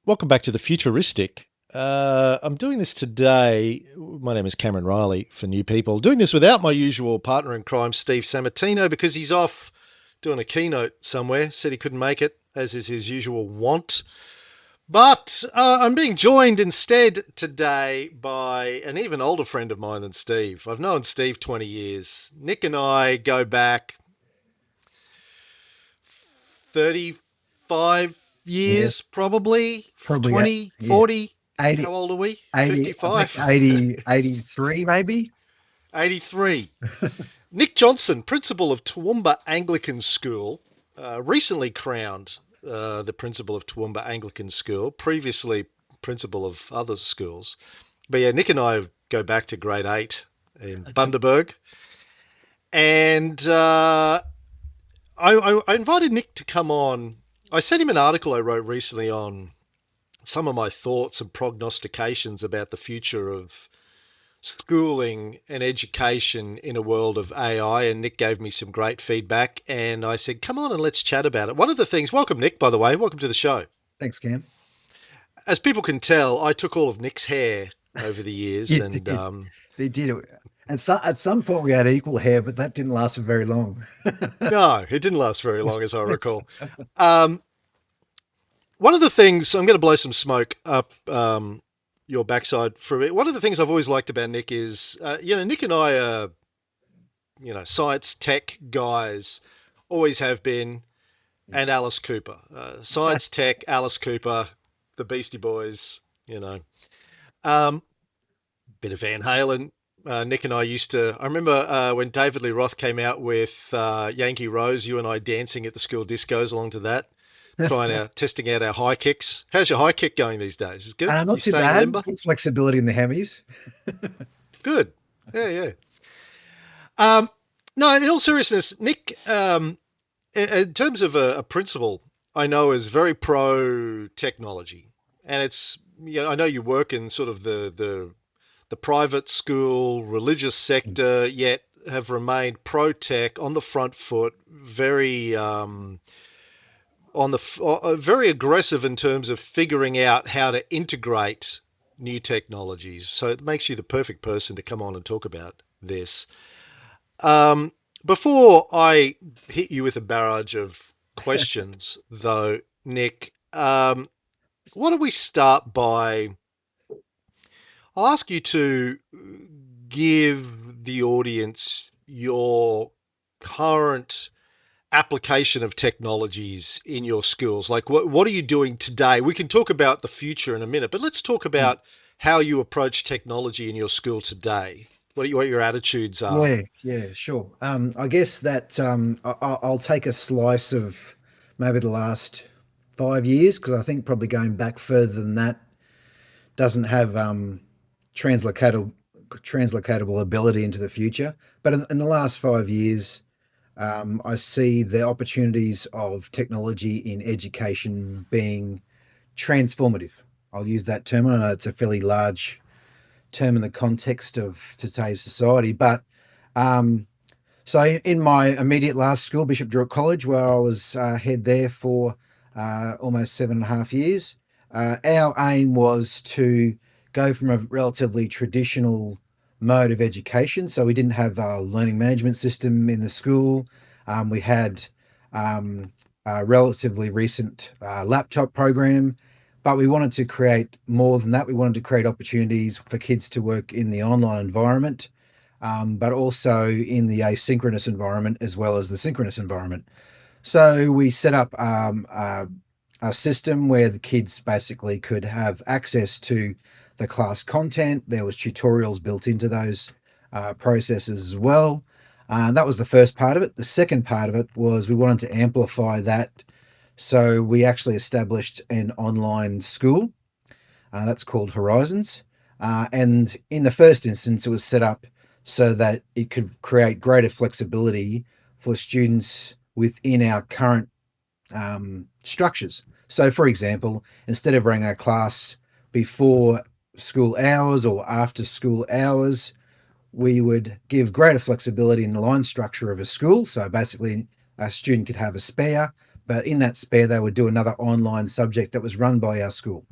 Welcome back to the Futuristic. I'm doing this today. My name is Cameron Riley for new people. Doing this without my usual partner in crime, Steve Sammartino, because he's off doing a keynote somewhere. Said he couldn't make it, as is his usual wont. But I'm being joined instead today by an even older friend of mine than Steve. I've known Steve 20 years. Nick and I go back 35 Yeah, years, probably probably, 20, yeah, 40. 80, How old are we? 80, I think 55? 80, 83 maybe. 83. Nick Johnstone, principal of Toowoomba Anglican School, recently crowned the principal of Toowoomba Anglican School, previously principal of other schools. But yeah, Nick and I go back to grade 8 in Bundaberg. And I invited Nick to come on. I sent him an article I wrote recently on some of my thoughts and prognostications about the future of schooling and education in a world of AI. And Nick gave me some great feedback. And I said, come on and let's chat about it. One of the things, welcome, Nick, by the way, welcome to the show. Thanks, Cam. As people can tell, I took all of Nick's hair over the years. You And did. They did it. And so, at some point we had equal hair, but that didn't last for very long. no, it didn't last very long, as I recall. Um, One of the things, I'm going to blow some smoke up your backside for a bit. One of the things I've always liked about Nick is, Nick and I are, science tech guys, always have been, and Alice Cooper. Science tech, Alice Cooper, the Beastie Boys, Um, bit of Van Halen. Nick and I I remember when David Lee Roth came out with Yankee Rose, you and I dancing at the school discos along to that. Testing out our high kicks. How's your high kick going these days? Is it good? Not You too staying bad. limber? Good flexibility in the hemis. Good. Yeah, yeah. No, in all seriousness, Nick, in terms of a principal, I know is very pro technology, and I know you work in sort of the private school religious sector, yet have remained pro tech on the front foot, very very aggressive in terms of figuring out how to integrate new technologies. So it makes you the perfect person to come on and talk about this. Before I hit you with a barrage of questions, though, Nick, why don't we start by? I'll ask you to give the audience your current application of technologies in your schools. Like, what are you doing today? We can talk about the future in a minute, but let's talk about how you approach technology in your school today. What your attitudes are. Yeah, sure. I guess that I'll take a slice of maybe the last 5 years, because I think probably going back further than that doesn't have translocatable translocatable ability into the future. But in the last 5 years, I see the opportunities of technology in education being transformative. I'll use that term. I know it's a fairly large term in the context of today's society, but so in my immediate last school, Bishop Druitt College, where I was head there for almost 7.5 years, our aim was to go from a relatively traditional mode of education. So we didn't have a learning management system in the school. We had a relatively recent laptop program, but we wanted to create more than that. We wanted to create opportunities for kids to work in the online environment, but also in the asynchronous environment as well as the synchronous environment. So we set up a system where the kids basically could have access to the class content. There was tutorials built into those processes as well. That was the first part of it. The second part of it was we wanted to amplify that. So we actually established an online school that's called Horizons. And in the first instance, it was set up so that it could create greater flexibility for students within our current structures. So, for example, instead of running a class before school hours or after school hours, we would give greater flexibility in the line structure of a school. So basically, a student could have a spare, but in that spare, they would do another online subject that was run by our school.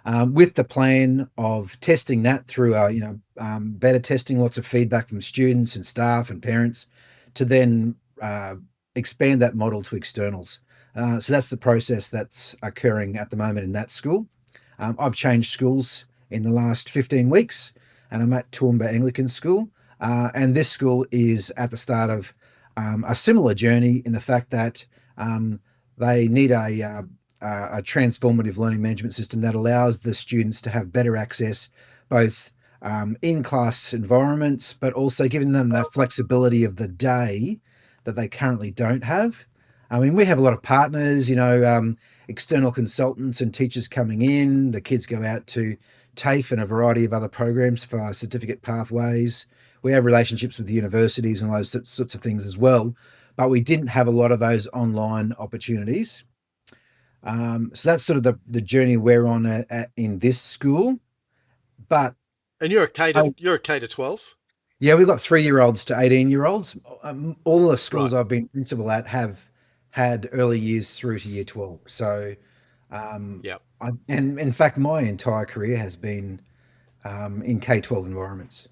with the plan of testing that through beta testing, lots of feedback from students and staff and parents, to then expand that model to externals. So that's the process that's occurring at the moment in that school. I've changed schools in the last 15 weeks, and I'm at Toowoomba Anglican School. And this school is at the start of a similar journey in the fact that they need a transformative learning management system that allows the students to have better access, both in-class environments, but also giving them the flexibility of the day that they currently don't have. I mean, we have a lot of partners, external consultants and teachers coming in. The kids go out to TAFE and a variety of other programs for certificate pathways. We have relationships with universities and those sorts of things as well, but we didn't have a lot of those online opportunities. So that's sort of the journey we're on in this school. But And you're a K to I, you're a K to 12, yeah, we've got 3-year-olds to 18-year-olds. All the schools right? I've been principal at have had early years through to year 12. So, Yeah, and in fact, my entire career has been in K-12 environments.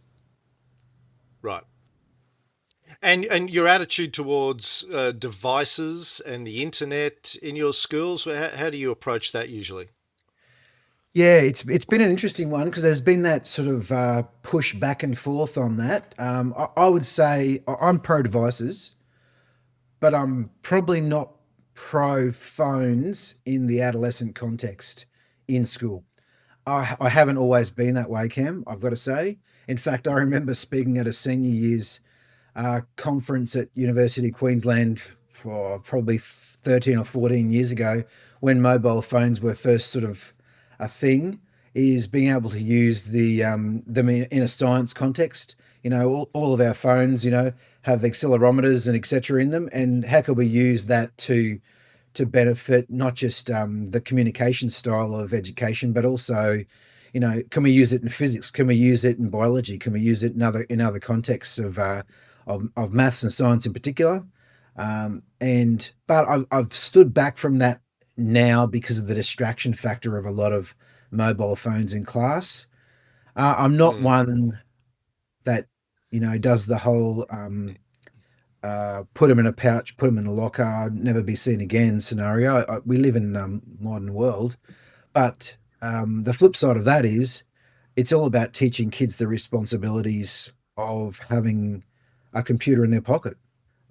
right. And your attitude towards devices and the internet in your schools, how do you approach that usually? Yeah, it's been an interesting one because there's been that sort of push back and forth on that. I would say I'm pro devices, but I'm probably not pro phones in the adolescent context in school. I haven't always been that way, Cam, I've got to say. In fact, I remember speaking at a senior year's conference at University of Queensland for probably 13 or 14 years ago when mobile phones were first sort of a thing, is being able to use them in a science context. All of our phones, have accelerometers and etc. in them, and how can we use that to benefit not just the communication style of education, but also, can we use it in physics? Can we use it in biology? Can we use it in other contexts of maths and science in particular? But I've stood back from that now because of the distraction factor of a lot of mobile phones in class. I'm not Mm, one that does the whole put them in a pouch, put them in a locker, never be seen again scenario. We live in a modern world, but the flip side of that is it's all about teaching kids the responsibilities of having a computer in their pocket.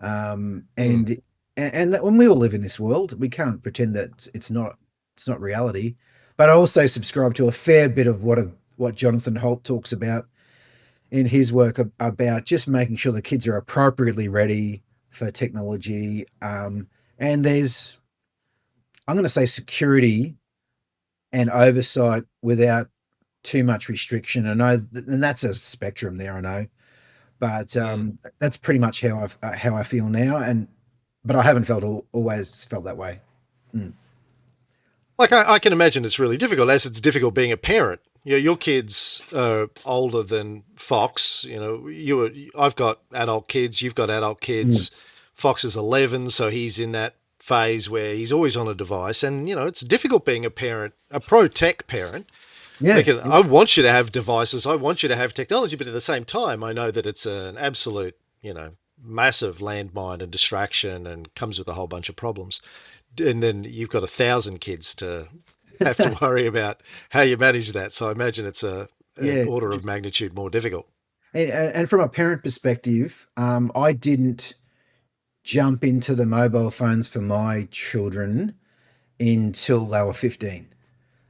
Um, mm, and and that when we all live in this world, we can't pretend that it's not reality. But I also subscribe to a fair bit of what Jonathan Holt talks about in his work about just making sure the kids are appropriately ready for technology. And there's, I'm going to say, security and oversight without too much restriction. I know, and that's a spectrum there. I know, but mm. that's pretty much how I feel now. But I haven't always felt that way. Mm. Like I can imagine it's really difficult, as it's difficult being a parent. Your kids are older than Fox. I've got adult kids. You've got adult Mm. kids. Fox is 11, so he's in that phase where he's always on a device, and it's difficult being a parent, a pro tech parent. Yeah, Because yeah, I want you to have devices, I want you to have technology, but at the same time, I know that it's an absolute, massive landmine and distraction, and comes with a whole bunch of problems. And then you've got 1,000 kids to have to worry about how you manage that. So I imagine it's an yeah. order of magnitude more difficult. And from a parent perspective, I didn't jump into the mobile phones for my children until they were 15.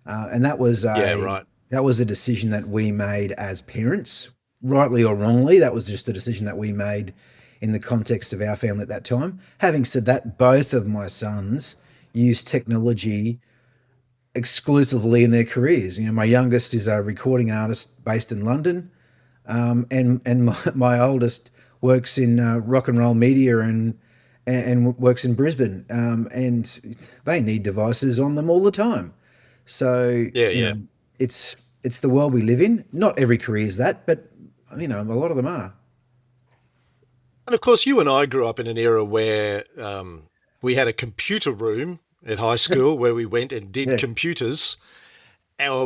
And Yeah, right. that was a decision that we made as parents, rightly or wrongly. That was just a decision that we made in the context of our family at that time. Having said that, both of my sons use technology exclusively in their careers. My youngest is a recording artist based in London, and my oldest works in rock and roll media and works in Brisbane, and they need devices on them all the time. So Yeah, yeah. it's the world we live in. Not every career is that, but a lot of them are. And of course, you and I grew up in an era where we had a computer room at high school where we went and did Yeah, computers.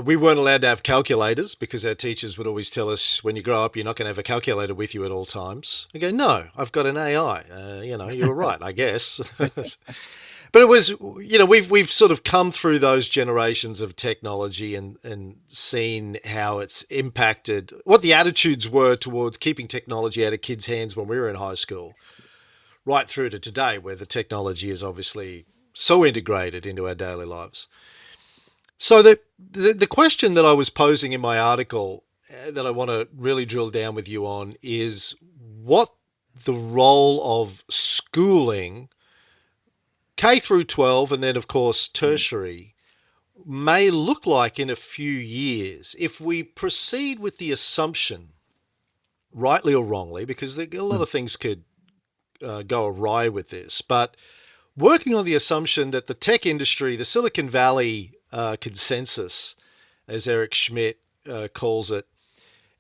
we weren't allowed to have calculators because our teachers would always tell us, when you grow up, you're not going to have a calculator with you at all times. I go, no, I've got an AI. You were right, I guess. But it was, we've sort of come through those generations of technology and seen how it's impacted, what the attitudes were towards keeping technology out of kids' hands when we were in high school, right through to today, where the technology is obviously so integrated into our daily lives. So the question that I was posing in my article, that I want to really drill down with you on, is what the role of schooling, K through 12, and then of course tertiary, may look like in a few years if we proceed with the assumption, rightly or wrongly, because a lot of things could go awry with this, but working on the assumption that the tech industry, the Silicon Valley consensus, as Eric Schmidt calls it,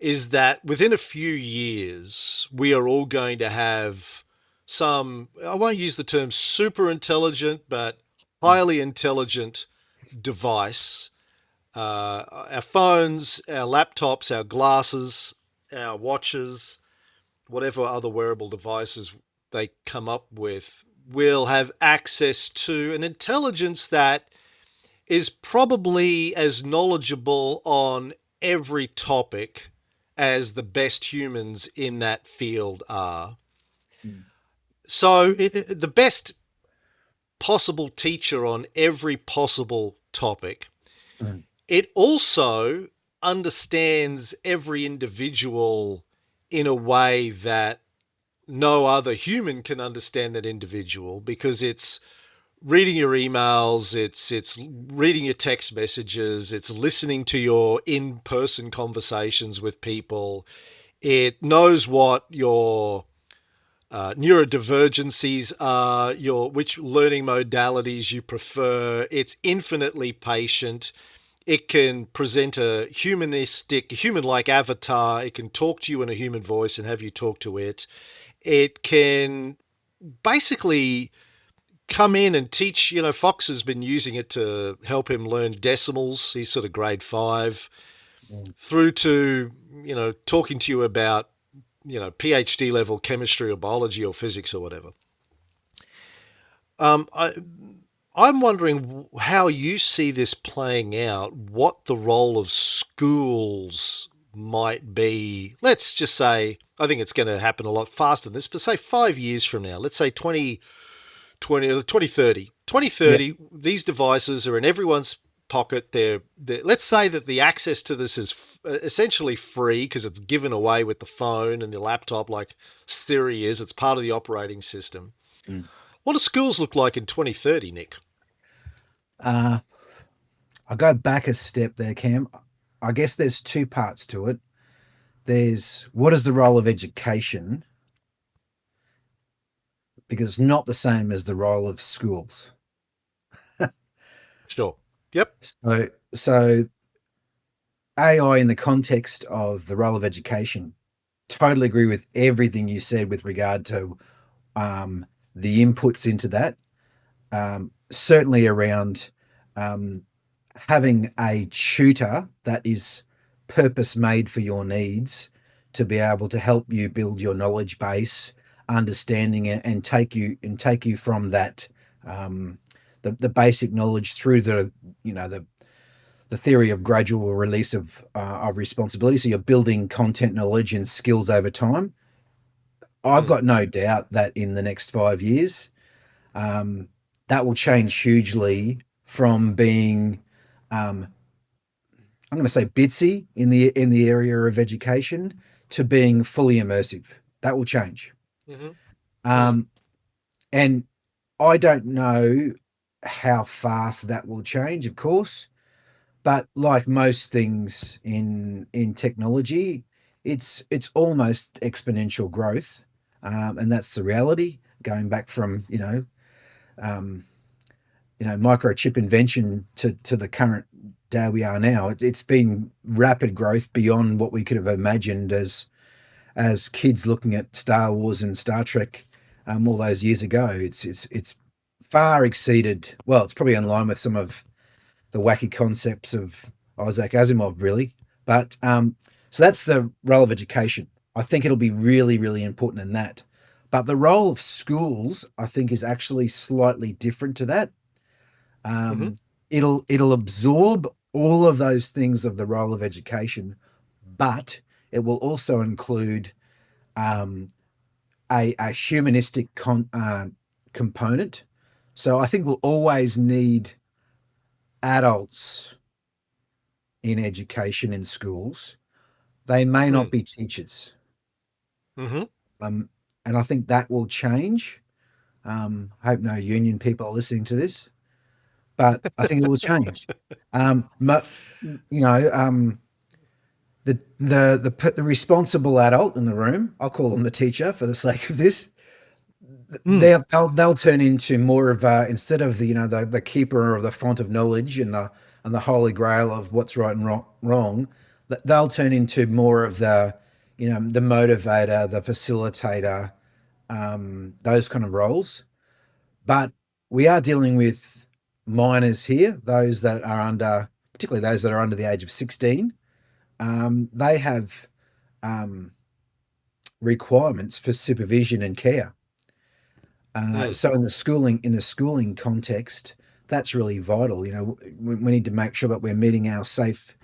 is that within a few years, we are all going to have some, I won't use the term super intelligent, but highly intelligent device. Our phones, our laptops, our glasses, our watches, whatever other wearable devices they come up with, will have access to an intelligence that is probably as knowledgeable on every topic as the best humans in that field are. Mm. So, the best possible teacher on every possible topic. Mm. It also understands every individual in a way that no other human can understand that individual, because it's reading your emails, it's reading your text messages, it's listening to your in-person conversations with people. It knows what your neurodivergencies are, which learning modalities you prefer. It's infinitely patient. It can present a human-like avatar. It can talk to you in a human voice and have you talk to it. It can basically come in and teach. Fox has been using it to help him learn decimals. He's sort of grade 5, Mm. through to, talking to you about, PhD level chemistry or biology or physics or whatever. Um, I, I'm wondering how you see this playing out, what the role of schools might be. Let's just say, I think it's going to happen a lot faster than this, but say 5 years from now, let's say 2030. Yeah. 2030, these devices are in everyone's pocket. Let's say that the access to this is essentially free because it's given away with the phone and the laptop, like Siri is. It's part of the operating system. Mm. What do schools look like in 2030, Nick? Uh, I'll go back a step there, Cam. I guess there's two parts to it. There's what is the role of education, because it's not the same as the role of schools. Sure. Yep. So AI in the context of the role of education, totally agree with everything you said with regard to the inputs into that. Certainly around um, having a tutor that is purpose made for your needs to be able to help you build your knowledge base, understanding it, and take you from that the basic knowledge through the theory of gradual release of responsibility. So you're building content knowledge and skills over time. I've Mm. got no doubt that in the next 5 years, um, that will change hugely from being, I'm going to say, bitsy in the area of education to being fully immersive. That will change, Mm-hmm. Mm. um, and I don't know how fast that will change, of course. But like most things in technology, it's almost exponential growth, and that's the reality. Going back from um, microchip invention to the current day we are now, it's been rapid growth beyond what we could have imagined as kids looking at Star Wars and Star Trek all those years ago. It's far exceeded. Well, it's probably in line with some of the wacky concepts of Isaac Asimov, really. But so that's the role of education. I think it'll be really, really important in that. But the role of schools, I think, is actually slightly different to that. Hmm. Um, it'll absorb all of those things of the role of education, but it will also include um, a humanistic component. So I think we'll always need adults in education in schools. They may not Mm. be teachers, Hmm. um, and I think that will change. I hope no union people are listening to this, but I think it will change. But you know, the responsible adult in the room, I'll call them the teacher for the sake of this. Mm. They'll turn into more of a, instead of the the keeper of the font of knowledge and the holy grail of what's right and wrong, they'll turn into more of the the motivator, the facilitator, those kind of roles. But we are dealing with minors here, those that are under, particularly those that are under the age of 16. They have um, requirements for supervision and care. Mm. So in the schooling context, that's really vital. We need to make sure that we're meeting our safe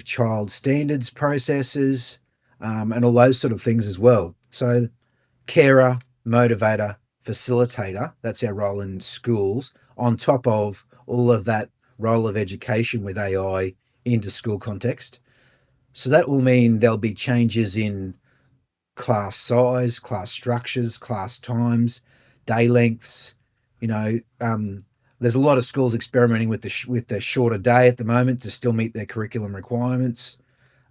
child standards processes, and all those sort of things as well. So carer, motivator, facilitator, that's our role in schools, on top of all of that role of education with AI into school context. So that will mean there'll be changes in class size, class structures, class times, day lengths. You know, there's a lot of schools experimenting with with the shorter day at the moment to still meet their curriculum requirements.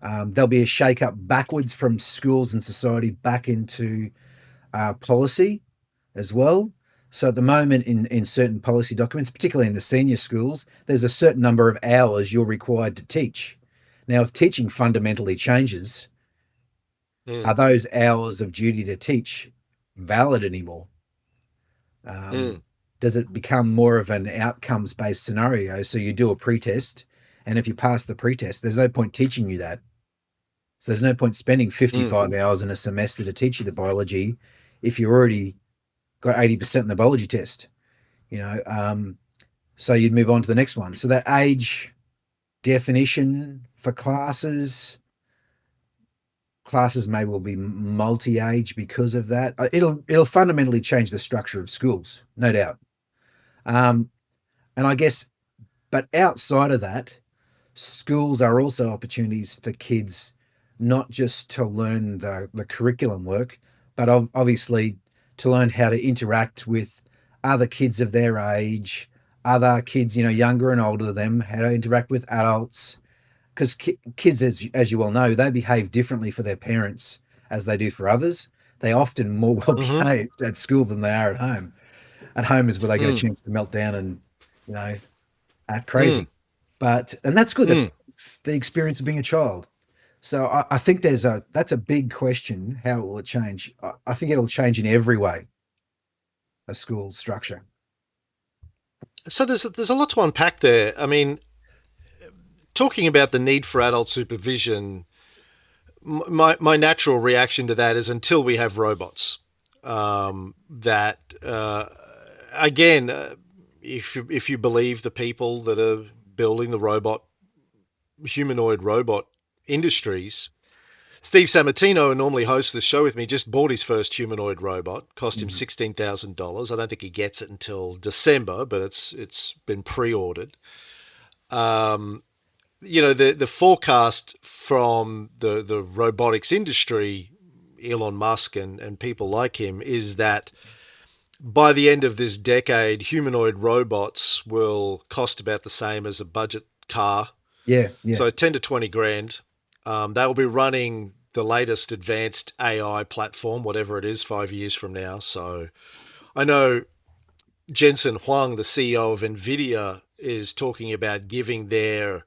There'll be a shake up backwards from schools and society back into policy as well. So at the moment, in certain policy documents, particularly in the senior schools, there's a certain number of hours you're required to teach. Now, if teaching fundamentally changes, Mm. are those hours of duty to teach valid anymore? Mm. Um, does it become more of an outcomes based scenario? So you do a pretest, and if you pass the pretest, there's no point teaching you that. So there's no point spending Mm. 55 hours in a semester to teach you the biology if you already got 80% in the biology test. You know, so you'd move on to the next one. So that age definition for classes may well be multi-age because of that. It'll fundamentally change the structure of schools, no doubt. Um, and I guess, but outside of that, schools are also opportunities for kids not just to learn the curriculum work, but obviously to learn how to interact with other kids of their age, other kids, younger and older than them, how to interact with adults. Because kids, as you well know, they behave differently for their parents as they do for others. They often more well Hmm. behaved at school than they are at home. At home is where they get a Mm. chance to melt down and, you know, act Mm. crazy. And that's good. That's Mm. the experience of being a child. So I think that's a big question. How will it change? I think it'll change in every way, a school structure. So there's a lot to unpack there. I mean, talking about the need for adult supervision, my natural reaction to that is until we have robots. That again, if you believe the people that are building the humanoid robot industries, Steve Sammartino, who normally hosts this show with me, just bought his first humanoid robot. Cost him Mhm. $16,000. I don't think he gets it until December, but it's been pre-ordered. Um, the forecast from the robotics industry, Elon Musk and people like him, is that by the end of this decade, humanoid robots will cost about the same as a budget car. Yeah, yeah, So 10 to 20 grand. They will be running the latest advanced AI platform, whatever it is, 5 years from now. So I know Jensen Huang, the CEO of NVIDIA, is talking about giving their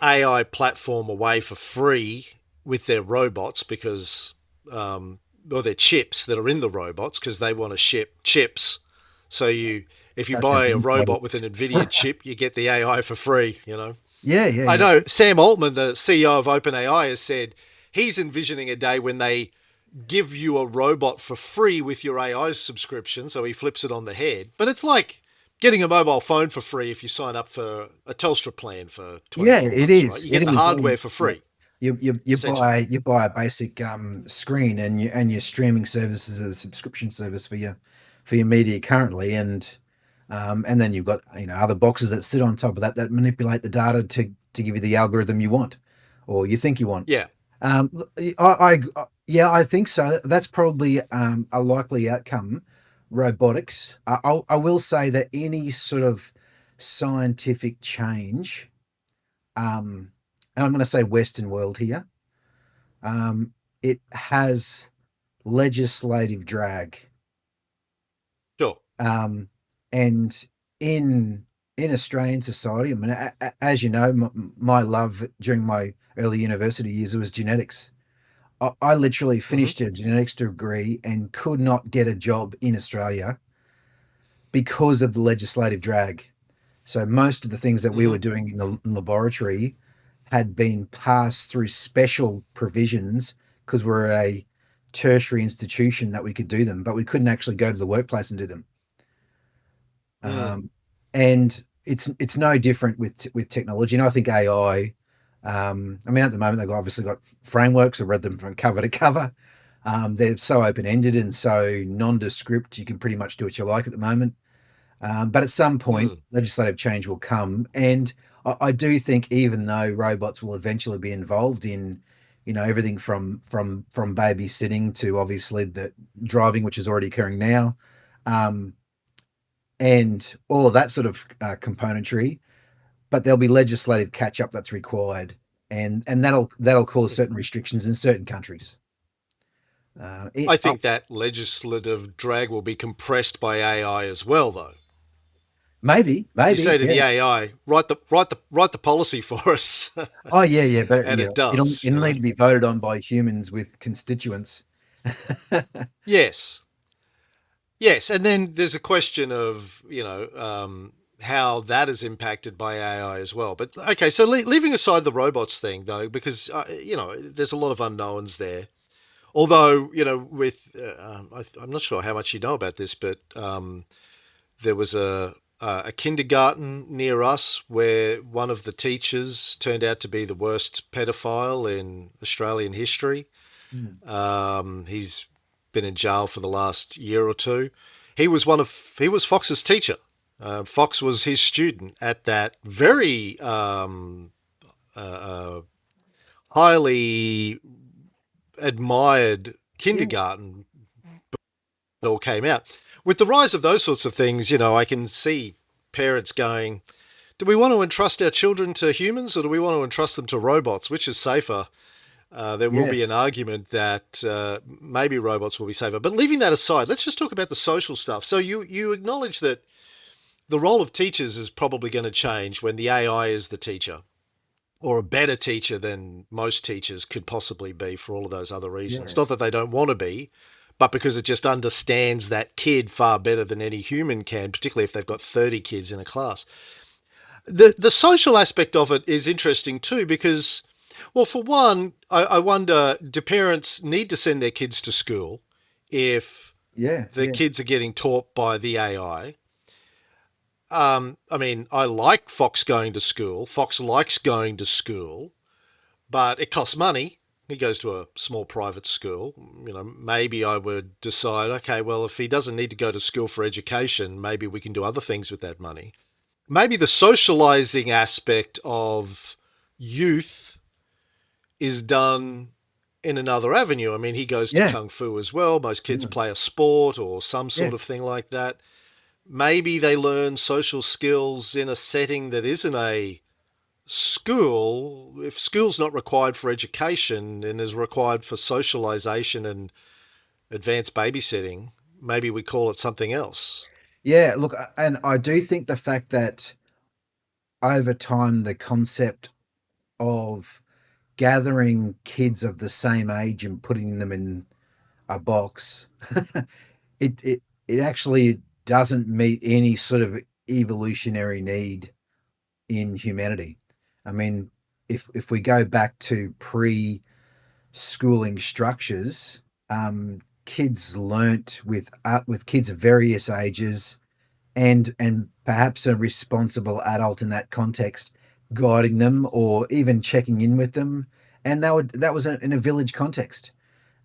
AI platform away for free with their robots because, or their chips that are in the robots because they want to ship chips. So if you that's our buy a business model. robot with an NVIDIA chip, you get the AI for free. Yeah, yeah, I yeah. know Sam Altman, the CEO of OpenAI, has said he's envisioning a day when they give you a robot for free with your AI subscription. So he flips it on the head. But it's like getting a mobile phone for free if you sign up for a Telstra plan for Yeah, 24 it months, right? is. You It get the is. hardware for Yeah. free, You essentially. buy a basic screen and your streaming service is a subscription service for your media currently, and then you've got other boxes that sit on top of that that manipulate the data to give you the algorithm you want or you think you want. Yeah. Yeah, I think so. That's probably a likely outcome. Robotics. I will say that any sort of scientific change, and I'm going to say Western world here, um, it has legislative drag, Sure. um, and in in Australian society, I mean, as you know, my love during my early university years was genetics. I literally Hmm. finished a genetics degree and could not get a job in Australia because of the legislative drag. So most of the things that we Hmm. were doing in the laboratory had been passed through special provisions because we're a tertiary institution that we could do them, but we couldn't actually go to the workplace and do them. Mm. Um, and it's no different with technology. And I think AI. I mean, at the moment they've obviously got frameworks. I've read them from cover to cover. They're so open ended and so nondescript. You can pretty much do what you like at the moment. But at some point, Mm. legislative change will come, and I do think even though robots will eventually be involved in, everything from babysitting to obviously the driving, which is already occurring now, um, and all of that sort of componentry, but there'll be legislative catch up that's required, and that'll cause certain restrictions in certain countries. I think that legislative drag will be compressed by AI as well, though. You Maybe, say to the yeah. AI, write the policy for us, Oh yeah, yeah, but and it it'll does. it'll need to be voted on by humans with constituents. Yes, yes, and then there's a question of how that is impacted by AI as well. But okay, so leaving aside the robots thing though, because there's a lot of unknowns there. Although with I'm not sure how much you know about this, but there was a kindergarten near us where one of the teachers turned out to be the worst pedophile in Australian history. Mm. He's been in jail for the last year or two. He was Fox's teacher. Fox was his student at that very uh, uh, highly admired Yeah, kindergarten. It all came out with the rise of those sorts of things. I can see parents going, "Do we want to entrust our children to humans, or do we want to entrust them to robots? Which is safer?" There will yeah, be an argument that maybe robots will be safer. But leaving that aside, let's just talk about the social stuff. So you acknowledge that the role of teachers is probably going to change when the AI is the teacher, or a better teacher than most teachers could possibly be for all of those other reasons. yeah, Not that they don't want to be, but because it just understands that kid far better than any human can, particularly if they've got 30 kids in a class. The social aspect of it is interesting too, because, well, for one, I wonder, do parents need to send their kids to school if yeah, the yeah, kids are getting taught by the AI? I mean, I like Fox going to school. Fox likes going to school, but it costs money. He goes to a small private school. Maybe I would decide, okay, well, if he doesn't need to go to school for education, maybe we can do other things with that money. Maybe the socializing aspect of youth is done in another avenue. I mean, he goes to yeah, kung fu as well. Most kids yeah, play a sport or some yeah, sort of thing like that. Maybe they learn social skills in a setting that isn't a school. If school's not required for education and is required for socialization and advanced babysitting, maybe we call it something else. yeah. Look, and I do think the fact that over time the concept of gathering kids of the same age and putting them in a box, it actually doesn't meet any sort of evolutionary need in humanity. I mean, if we go back to schooling structures, kids learnt with kids of various ages, and perhaps a responsible adult in that context guiding them or even checking in with them, and that was in a village context.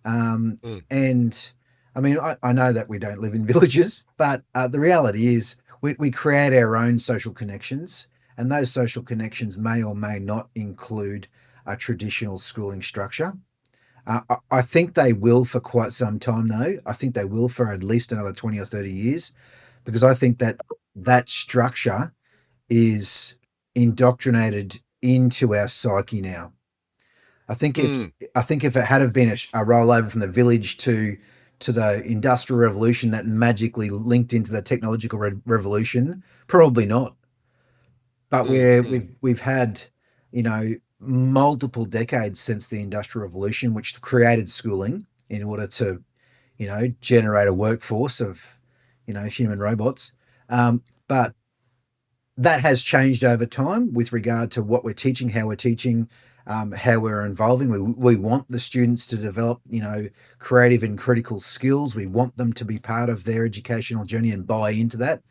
Um, Mm, and I mean, I know that we don't live in villages, but the reality is we create our own social connections, and those social connections may or may not include a traditional schooling structure. I think they will for quite some time, though. I think they will for at least another 20 or 30 years, because I think that that structure is indoctrinated into our psyche now. I think if mm, I think if it had have been a rollover from the village to the industrial revolution that magically linked into the technological revolution, probably not. But mm, where mm, we've had, you know, multiple decades since the industrial revolution, which created schooling in order to, generate a workforce of, human robots. But that has changed over time with regard to what we're teaching, how we're teaching, how we're involving. We want the students to develop, creative and critical skills. We want them to be part of their educational journey and buy into that,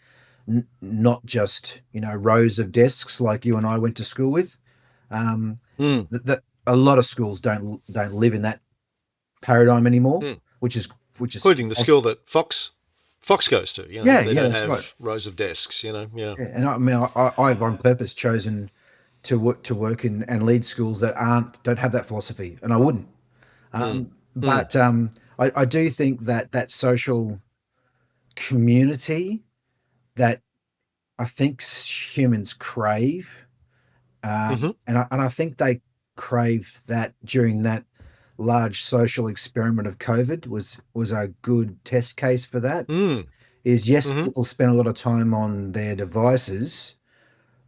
not just, rows of desks like you and I went to school with. Um, mm, that a lot of schools don't live in that paradigm anymore, mm. which is Including the school that Fox goes to. yeah, They yeah, don't that's right. have rows of desks. Yeah. Yeah, and I mean, I've on purpose chosen to work and lead schools that don't have that philosophy, and I wouldn't. Mm, mm, But I do think that that social community that I think humans crave, mm-hmm, and I think they crave that during that large social experiment of COVID was a good test case for that. mm, Is yes, mm-hmm, people spend a lot of time on their devices,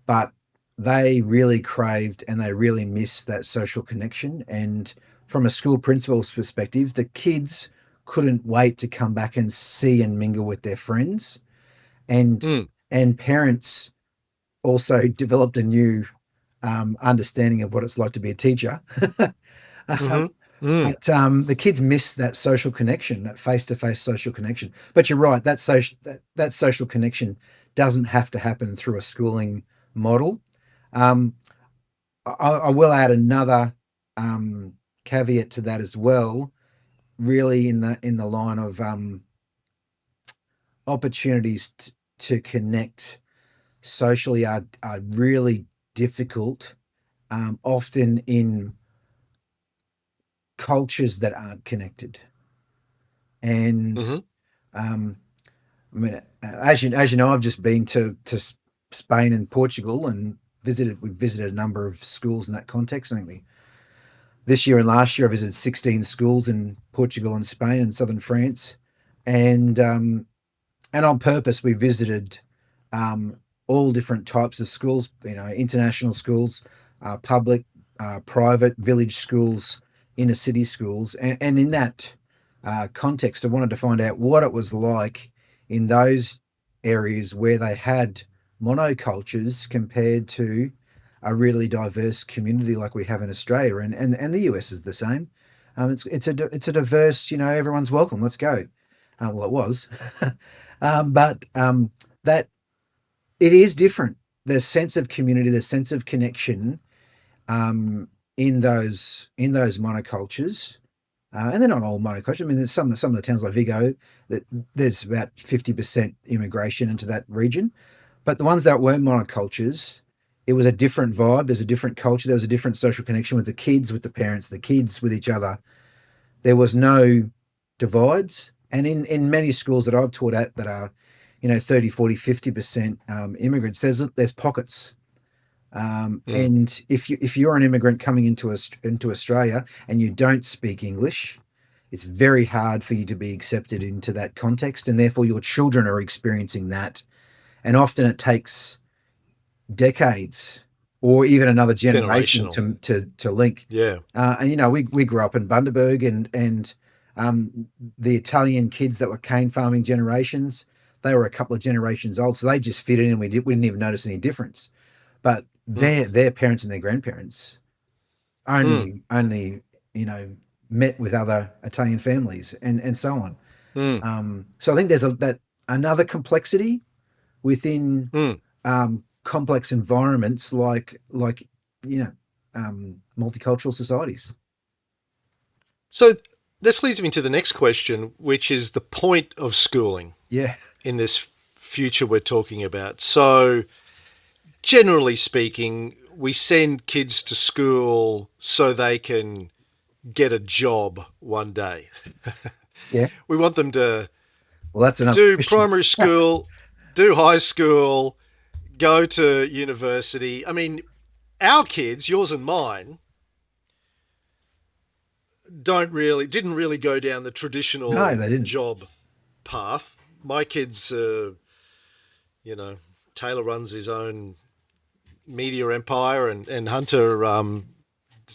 but they really craved and they really missed that social connection. And from a school principal's perspective, the kids couldn't wait to come back and see and mingle with their friends. And mm, and parents also developed a new understanding of what it's like to be a teacher. mm-hmm, um, mm, but the kids miss that social connection, that face-to-face social connection. But you're right, that social connection doesn't have to happen through a schooling model. Um, I will add another caveat to that as well. Really, in the line of opportunities to connect socially are really difficult, often in cultures that aren't connected. And mm-hmm, um, I mean, as you know, I've just been to Spain and Portugal and we've visited a number of schools in that context. I think we this year and last year I visited 16 schools in Portugal and Spain and southern France, and on purpose we visited um, all different types of schools. International schools, public, private, village schools, inner city schools, and in that context, I wanted to find out what it was like in those areas where they had monocultures compared to a really diverse community like we have in Australia, and the US is the same. It's a diverse, everyone's welcome. Let's go. Well, it was, but that it is different. The sense of community, the sense of connection, um, in those monocultures, and they're not all monoculture. I mean, there's some of the towns like Vigo that there's about 50% immigration into that region, but the ones that weren't monocultures, it was a different vibe. There's a different culture. There was a different social connection with the kids, with the parents, the kids with each other. There was no divides. And in many schools that I've taught at that are, 30, 40, 50% immigrants, there's pockets. mm. And if you're an immigrant coming into Australia and you don't speak English, it's very hard for you to be accepted into that context, and therefore your children are experiencing that. And often it takes decades or even another generation Generational. to link. Yeah. And we grew up in Bundaberg, and the Italian kids that were cane farming generations, they were a couple of generations old, so they just fit in, and we didn't even notice any difference. But Mm, their parents and their grandparents mm, only you know met with other Italian families and so on. mm, So I think there's that another complexity within mm. complex environments like you know multicultural societies. So this leads me to the next question, which is the point of schooling Yeah, in this future we're talking about. So, generally speaking, we send kids to school so they can get a job one day. yeah. We want them to Well, that's another do question. primary school, do high school, go to university. I mean, our kids, yours and mine, didn't really go down the No, traditional they didn't. job path. My kids, you know, Taylor runs his own media empire, and Hunter,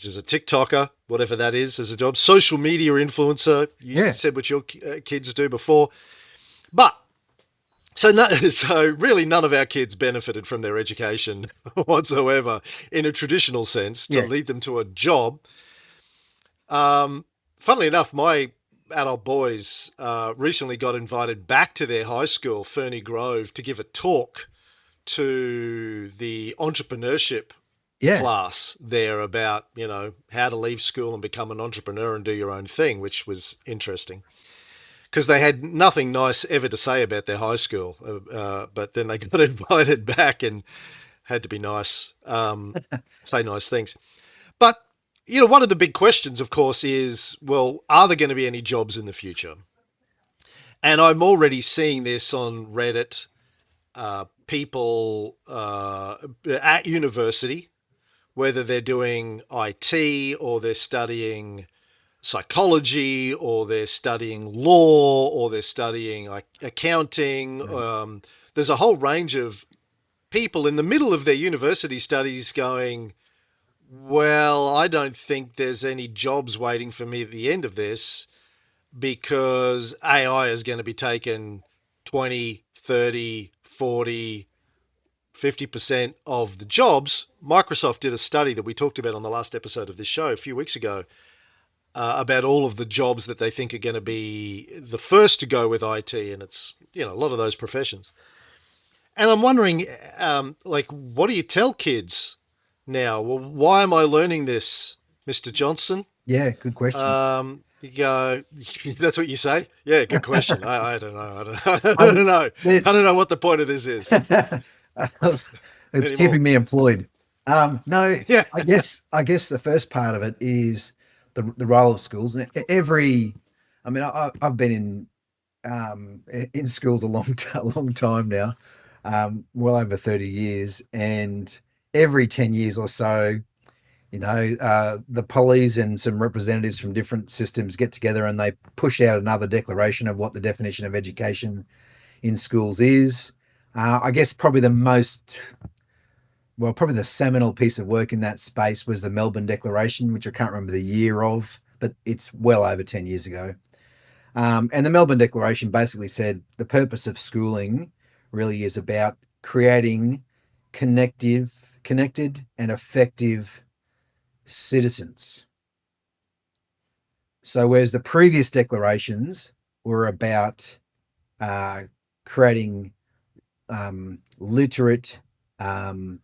is a TikToker, whatever that is, as a job, social media influencer. You Yeah, said what your kids do before, but so no, so really none of our kids benefited from their education whatsoever in a traditional sense to yeah, lead them to a job. Funnily enough, my adult boys recently got invited back to their high school, Ferny Grove, to give a talk to the entrepreneurship yeah. class there about, how to leave school and become an entrepreneur and do your own thing, which was interesting because they had nothing nice ever to say about their high school. But then they got invited back and had to be nice, say nice things. But, one of the big questions, of course, is, well, are there going to be any jobs in the future? And I'm already seeing this on Reddit. People at university, whether they're doing IT or they're studying psychology or they're studying law or they're studying like accounting. Right. There's a whole range of people in the middle of their university studies going, well, I don't think there's any jobs waiting for me at the end of this because AI is going to be taking 20, 30, 40, 50% of the jobs. Microsoft did a study that we talked about on the last episode of this show a few weeks ago about all of the jobs that they think are going to be the first to go with IT, and it's a lot of those professions. And I'm wondering, what do you tell kids now? Well, why am I learning this, Mr. Johnson? Yeah, good question. You go, that's what you say? Yeah, good question. I don't know. I Um, don't know. the, I don't know what the point of this is it's anymore. keeping me employed. No, Yeah. I guess the first part of it is the role of schools. And I mean, I've been in schools a long time now, well over 30 years, and every 10 years or so, the pollies and some representatives from different systems get together and they push out another declaration of what the definition of education in schools is. I guess probably the seminal piece of work in that space was the Melbourne Declaration, which I can't remember the year of, but it's well over 10 years ago. And the Melbourne Declaration basically said the purpose of schooling really is about creating connected, and effective citizens. So, whereas the previous declarations were about uh, creating literate um,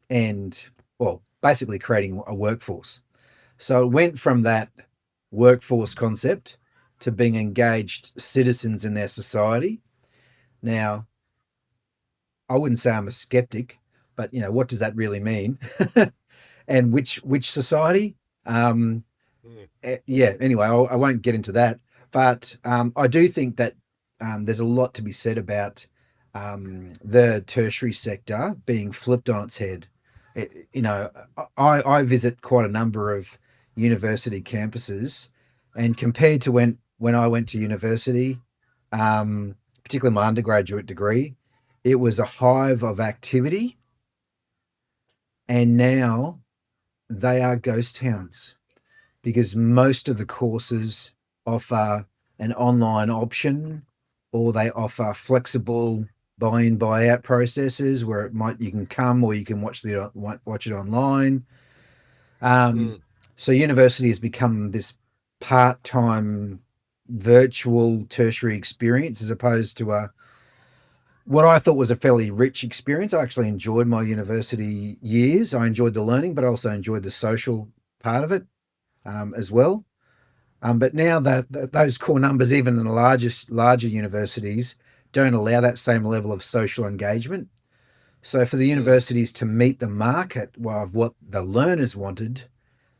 and, well, basically creating a workforce. So, it went from that workforce concept to being engaged citizens in their society. Now, I wouldn't say I'm a skeptic, but what does that really mean? And which society? Um, yeah. Anyway, I won't get into that, but I do think that there's a lot to be said about the tertiary sector being flipped on its head. I visit quite a number of university campuses, and compared to when I went to university, particularly my undergraduate degree, it was a hive of activity, and now they are ghost towns because most of the courses offer an online option or they offer flexible. buy-in, buy-out processes where you can come or you can watch it online. Um, Mm. so university has become this part-time virtual tertiary experience as opposed to a what I thought was a fairly rich experience. I actually enjoyed my university years. I enjoyed the learning, but I also enjoyed the social part of it as well. But now that those core numbers, even in the larger universities, don't allow that same level of social engagement. So for the Mm. universities to meet the market of what the learners wanted,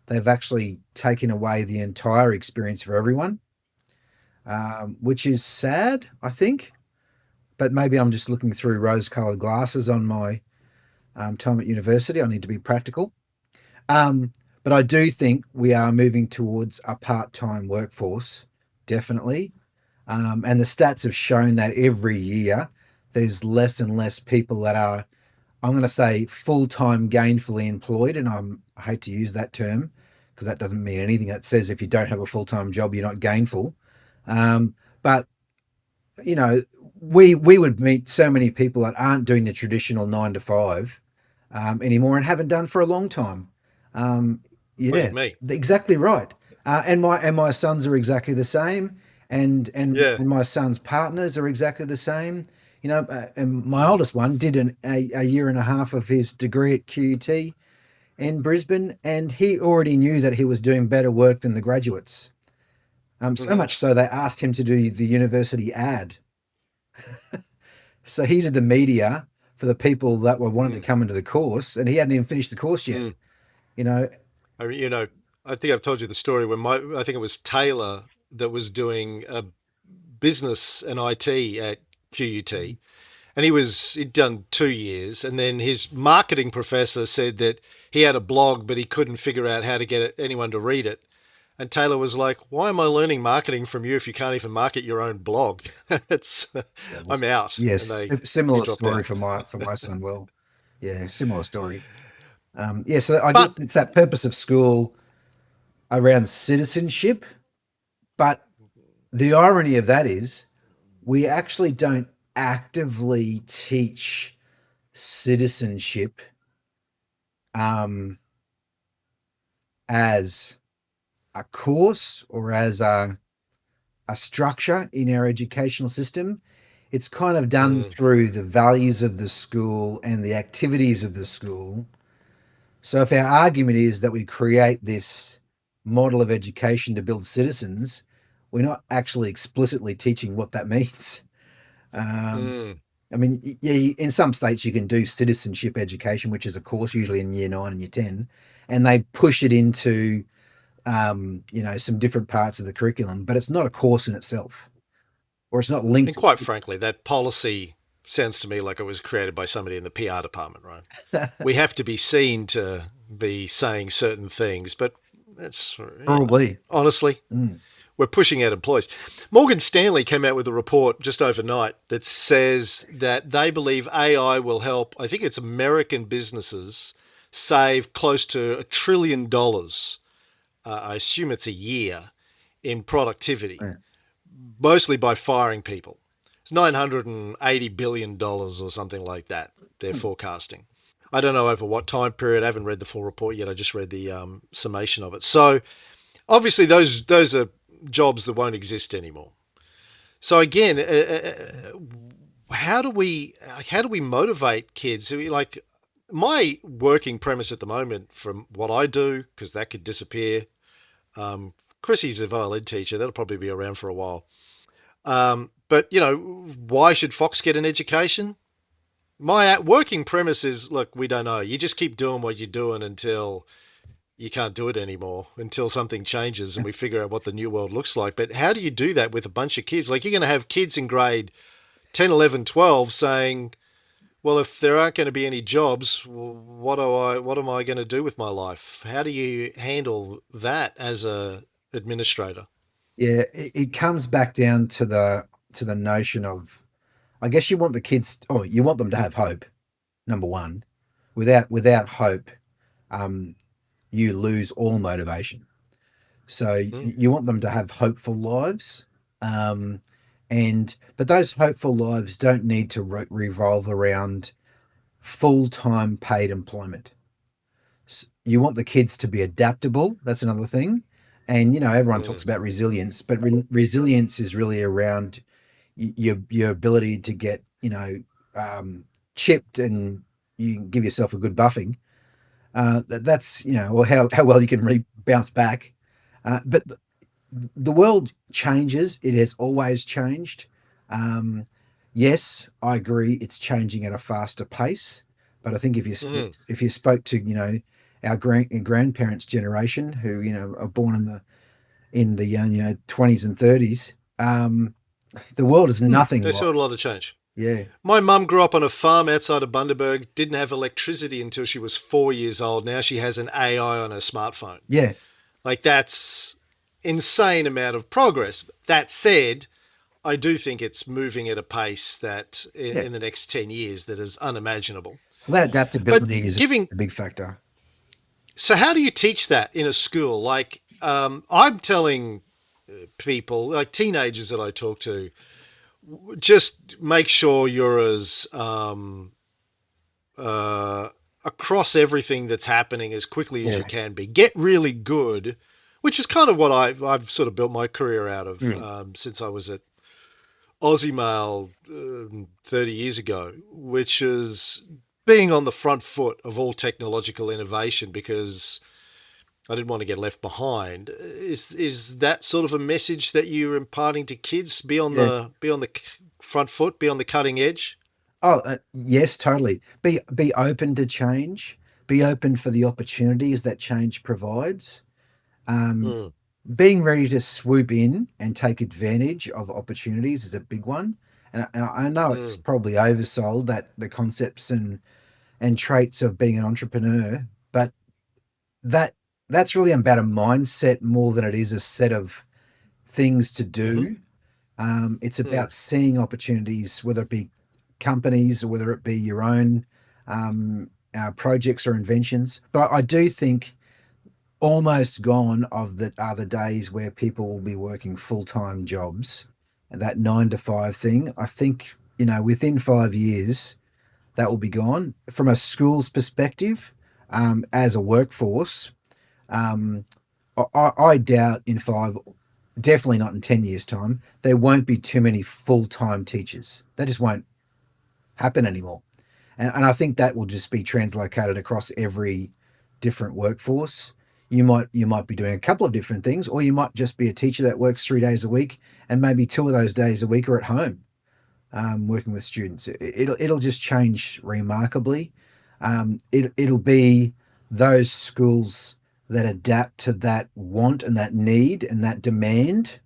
they've actually taken away the entire experience for everyone, which is sad, I think. But maybe I'm just looking through rose-colored glasses on my time at university. I need to be practical. Um, but I do think we are moving towards a part-time workforce, definitely. And the stats have shown that every year there's less and less people that are, I'm going to say, full-time gainfully employed. And I hate to use that term because that doesn't mean anything. That says if you don't have a full-time job, you're not gainful. But you know, we would meet so many people that aren't doing the traditional 9 to 5 anymore and haven't done for a long time. Um, yeah, Including me. exactly right. And my sons are exactly the same, Yeah. and my son's partners are exactly the same. And my oldest one did a year and a half of his degree at QUT in Brisbane, and he already knew that he was doing better work than the graduates. So Hmm. much so they asked him to do the university ad. So he did the media for the people that were wanting to Mm. come into the course, and he hadn't even finished the course yet. Mm. You know, I mean, I think I've told you the story when I think it was Taylor that was doing a business and IT at QUT, and he'd done 2 years, and then his marketing professor said that he had a blog, but he couldn't figure out how to get anyone to read it. And Taylor was like, "Why am I learning marketing from you if you can't even market your own blog?" it's yeah, I'm out, and yes, he similar dropped story out. for my son. Well, yeah, similar story. Yeah, so I But guess it's that purpose of school around citizenship. But the irony of that is we actually don't actively teach citizenship um, as a course or as a structure in our educational system. It's kind of done mm, through the values of the school and the activities of the school. So, if our argument is that we create this model of education to build citizens, we're not actually explicitly teaching what that means. Um, mm. I mean, yeah, in some states you can do citizenship education, which is a course usually in year 9 and year 10, and they push it into some different parts of the curriculum, but it's not a course in itself, or it's not And linked. quite frankly, that policy sounds to me like it was created by somebody in the PR department, right? We have to be seen to be saying certain things, but that's, Probably. honestly, Mm. we're pushing out employees. Morgan Stanley came out with a report just overnight that says that they believe AI will help, I think it's American businesses, save close to $1 trillion. I assume it's a year in productivity, Yeah. mostly by firing people. It's $980 billion or something like that, they're forecasting. I don't know over what time period. I haven't read the full report yet. I just read the summation of it. So obviously, those are jobs that won't exist anymore. So again, how do we motivate kids? Like my working premise at the moment, from what I do, because that could disappear. Chrissy's a violin teacher; that'll probably be around for a while. But why should Fox get an education? My working premise is, look, we don't know. You just keep doing what you're doing until you can't do it anymore, until something changes and we figure out what the new world looks like. But how do you do that with a bunch of kids? Like, you're going to have kids in grade 10, 11, 12 saying, well, if there aren't going to be any jobs, what am I going to do with my life? How do you handle that as a administrator? Yeah, it comes back down to the notion of, I guess you want the kids, or you want them to have hope. Number one, without hope, um, you lose all motivation. So Mm, you want them to have hopeful lives, um, And but those hopeful lives don't need to revolve around full-time paid employment. You want the kids to be adaptable. That's another thing. And everyone talks Mm. about resilience, but resilience is really around your ability to get chipped, and you can give yourself a good buffing. That's or how well you can bounce back. But the world changes. It has always changed. Um, yes, I agree. It's changing at a faster pace. But I think Mm. if you spoke to our grandparents' generation, who are born in the 20s and 30s, the world is Mm. nothing They like. saw a lot of change. Yeah, My mum grew up on a farm outside of Bundaberg, didn't have electricity until she was 4 years old. Now she has an AI on her smartphone. yeah, Like, that's insane amount of progress. That said, I do think it's moving at a pace that yeah. in the next 10 years that is unimaginable. So that But adaptability is giving, a big factor. so how do you teach that in a school? Like, I'm telling people, like teenagers that I talk to, just make sure you're as uh, across everything that's happening as quickly as you Yeah. can be. Get really good, which is kind of what I've sort of built my career out of Mm. since I was at Aussie Mail 30 years ago, which is being on the front foot of all technological innovation because I didn't want to get left behind. Is that sort of a message that you're imparting to kids? Yeah. Be on the front foot, be on the cutting edge. Oh, yes, totally. Be open to change. Be open for the opportunities that change provides. Um, Mm, Being ready to swoop in and take advantage of opportunities is a big one. And I know it's mm, probably oversold, that the concepts and traits of being an entrepreneur, but that that's really about a mindset more than it is a set of things to mm-hmm, do. It's mm, about seeing opportunities, whether it be companies or whether it be your own projects or inventions. But I do think almost gone are the days where people will be working full-time jobs, and that 9 to 5 thing. I think within 5 years that will be gone. From a school's perspective, as a workforce, um, I doubt in five, definitely not in 10 years' time, there won't be too many full-time teachers. That just won't happen anymore. And I think that will just be translocated across every different workforce. You might be doing a couple of different things, or you might just be a teacher that works 3 days a week, and maybe 2 of those days a week are at home, working with students. It'll just change remarkably. It'll be those schools that adapt to that want and that need and that demand,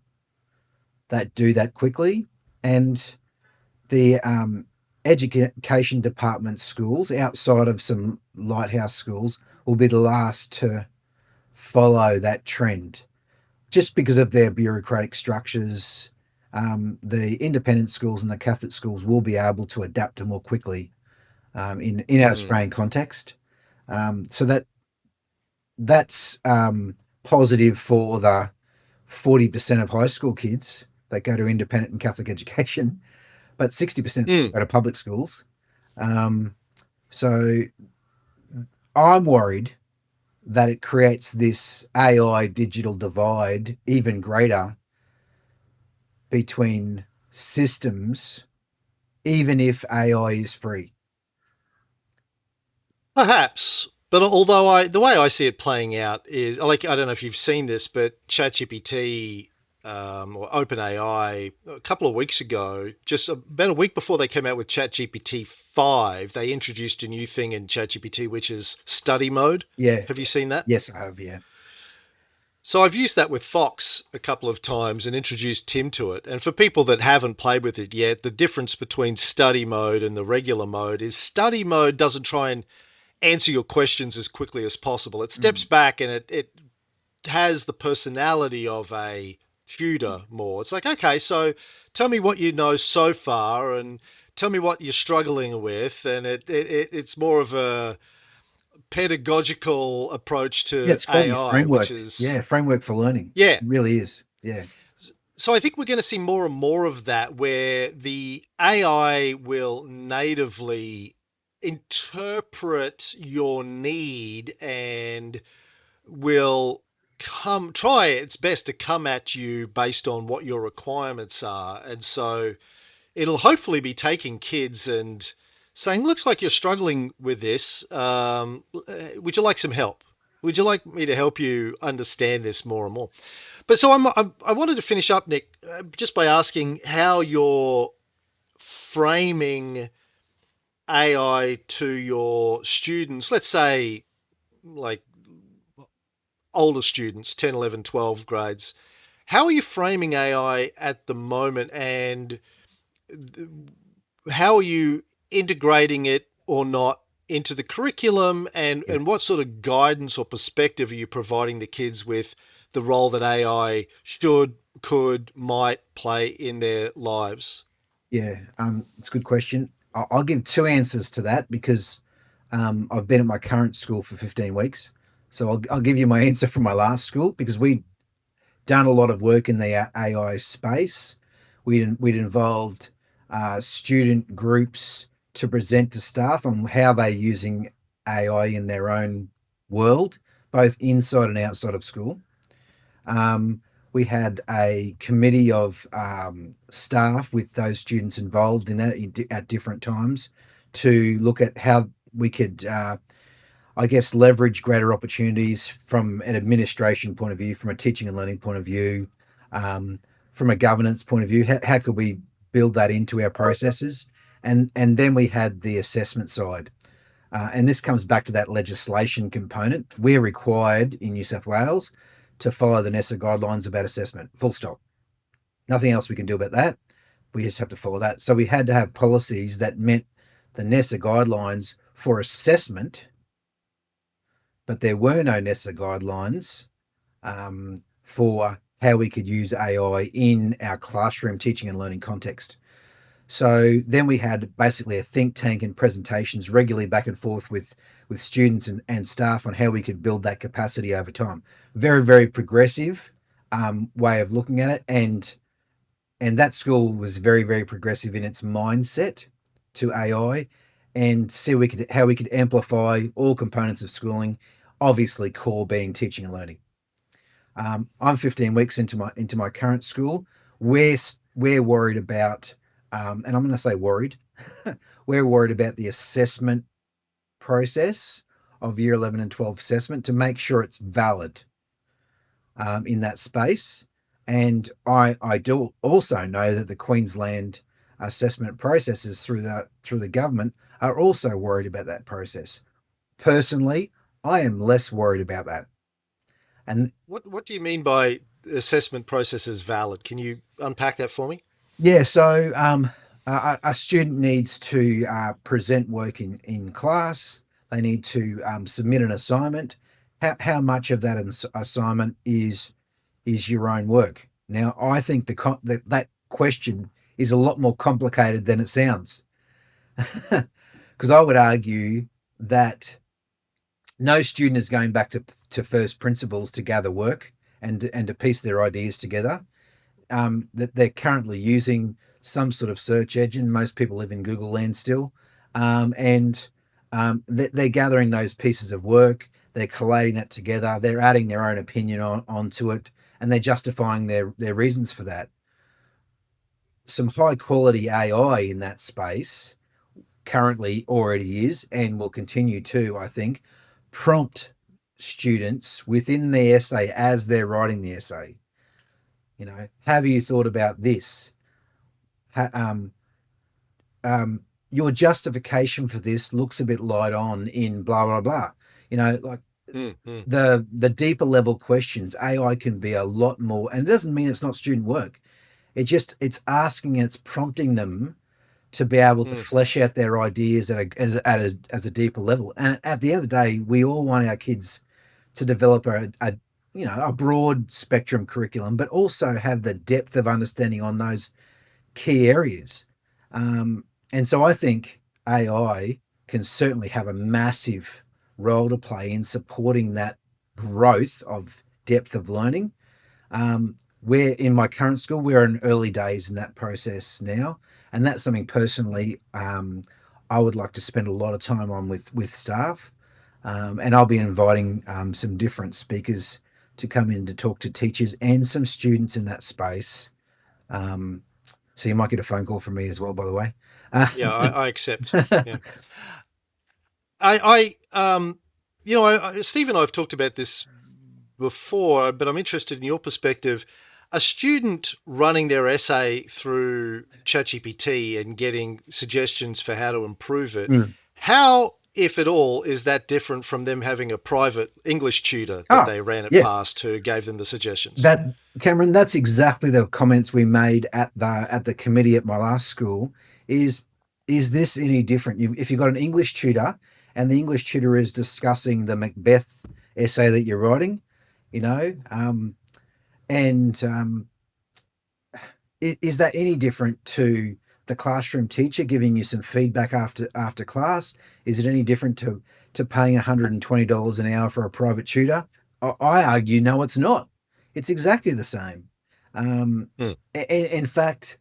that do that quickly. And the education department schools outside of some lighthouse schools will be the last to follow that trend, just because of their bureaucratic structures. The independent schools and the Catholic schools will be able to adapt more quickly, in our mm. Australian context. So that's positive for the 40% of high school kids that go to independent and Catholic education, but 60% still Mm. go to public schools. Um, so I'm worried that it creates this AI digital divide even greater between systems, even if AI is free. Perhaps, but although the way I see it playing out is like I don't know if you've seen this, but ChatGPT or OpenAI a couple of weeks ago, just about a week before they came out with ChatGPT 5, they introduced a new thing in ChatGPT which is study mode. Yeah. Have you seen that? Yes, I have. Yeah. So I've used that with Fox a couple of times and introduced Tim to it. And for people that haven't played with it yet, the difference between study mode and the regular mode is study mode doesn't try and answer your questions as quickly as possible. It steps Mm. back and it has the personality of a tutor more. It's like, okay, so tell me what you know so far and tell me what you're struggling with. And it's more of a pedagogical approach Yeah, to it's called your AI, which framework. is, Yeah, framework for learning. yeah. It really is. Yeah. So I think we're going to see more and more of that, where the AI will natively interpret your need and will come try its best to come at you based on what your requirements are. And so it'll hopefully be taking kids and saying, looks like you're struggling with this. Would you like some help? Would you like me to help you understand this more and more? But so I wanted to finish up, Nick, just by asking how you're framing AI to your students. Let's say, like, older students, 10, 11, 12 grades. How are you framing AI at the moment, and how are you integrating it or not into the curriculum, Yeah. and what sort of guidance or perspective are you providing the kids with the role that AI should, could, might play in their lives? Yeah, it's a good question. I'll give two answers to that because I've been at my current school for 15 weeks. So I'll give you my answer from my last school because we'd done a lot of work in the AI space. We'd involved student groups to present to staff on how they're using AI in their own world, both inside and outside of school. Um, we had a committee of staff with those students involved in that at different times to look at how we could, I guess, leverage greater opportunities from an administration point of view, from a teaching and learning point of view, um, from a governance point of view. How could we build that into our processes? And then we had the assessment side. And this comes back to that legislation component. We're required in New South Wales to follow the NESA guidelines about assessment, full stop. Nothing else we can do about that. We just have to follow that. So we had to have policies that met the NESA guidelines for assessment, but there were no NESA guidelines for how we could use AI in our classroom teaching and learning context. So then we had basically a think tank and presentations regularly back and forth with students and staff on how we could build that capacity over time. Very, very progressive way of looking at it. And that school was very, very progressive in its mindset to AI and see how we could amplify all components of schooling, obviously core being teaching and learning. I'm 15 weeks into my current school. We're worried about, and I'm going to say worried. We're worried about the assessment process of Year 11 and 12 assessment to make sure it's valid in that space. And I do also know that the Queensland assessment processes through the government are also worried about that process. Personally, I am less worried about that. And What do you mean by assessment process is valid? Can you unpack that for me? yeah, so a student needs to present work in class. They need to submit an assignment. How much of that assignment is your own work? Now, I think that question is a lot more complicated than it sounds, because I would argue that no student is going back to first principles to gather work and to piece their ideas together. That they're currently using some sort of search engine. Most people live in Google land still, and they're gathering those pieces of work. They're collating that together. They're adding their own opinion onto it, and they're justifying their reasons for that. Some high quality AI in that space currently already is and will continue to, I think, prompt students within the essay as they're writing the essay. Have you thought about this? Ha, your justification for this looks a bit light on in blah blah blah. Like Mm-hmm. the deeper level questions, AI can be a lot more, and it doesn't mean it's not student work. It's asking and it's prompting them to be able to Mm, flesh out their ideas as a deeper level. And at the end of the day, we all want our kids to develop a broad spectrum curriculum, but also have the depth of understanding on those key areas. And so I think AI can certainly have a massive role to play in supporting that growth of depth of learning. we're in my current school, we're in early days in that process now, and that's something personally I would like to spend a lot of time on with staff, and I'll be inviting some different speakers to come in to talk to teachers and some students in that space. So you might get a phone call from me as well, by the way. Yeah, I accept. Yeah. I Steve and I have talked about this before, but I'm interested in your perspective. A student running their essay through ChatGPT and getting suggestions for how to improve it, Mm. how, if at all, is that different from them having a private English tutor that Oh, they ran it yeah, past who gave them the suggestions? that Cameron, that's exactly the comments we made at the committee at my last school. Is this any different? If you've got an English tutor and the English tutor is discussing the Macbeth essay that you're writing, you know, and is that any different to the classroom teacher giving you some feedback after class? Is it any different to paying $120 an hour for a private tutor? I argue no, it's not. It's exactly the same. Hmm. In fact,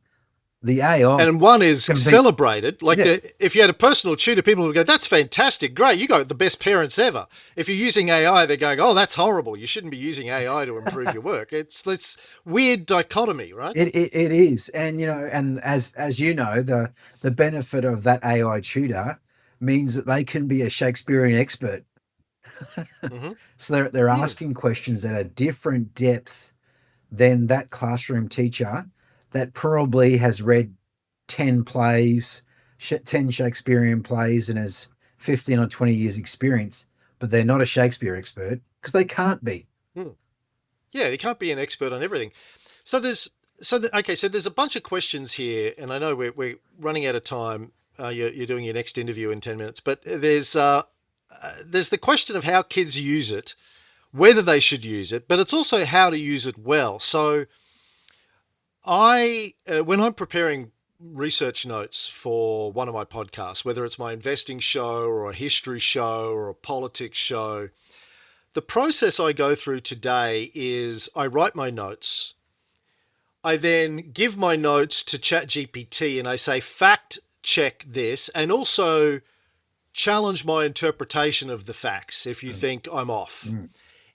the AI And one is can be, celebrated. Like yeah, if you had a personal tutor, people would go, "That's fantastic, great! You got the best parents ever." If you're using AI, they're going, "Oh, that's horrible. You shouldn't be using AI to improve your work." It's weird dichotomy, right? it is, and and as you know, the benefit of that AI tutor means that they can be a Shakespearean expert. Mm-hmm. So they're Hmm. asking questions at a different depth than that classroom teacher that probably has read 10 plays, 10 Shakespearean plays, and has 15 or 20 years experience, but they're not a Shakespeare expert because they can't be. Hmm. Yeah, you can't be an expert on everything. So so there's a bunch of questions here, and I know we're running out of time. You're doing your next interview in 10 minutes, but there's the question of how kids use it, whether they should use it, but it's also how to use it well. So when I'm preparing research notes for one of my podcasts, whether it's my investing show or a history show or a politics show, the process I go through today is I write my notes. I then give my notes to ChatGPT and I say, fact check this, and also challenge my interpretation of the facts if you think I'm off. Mm.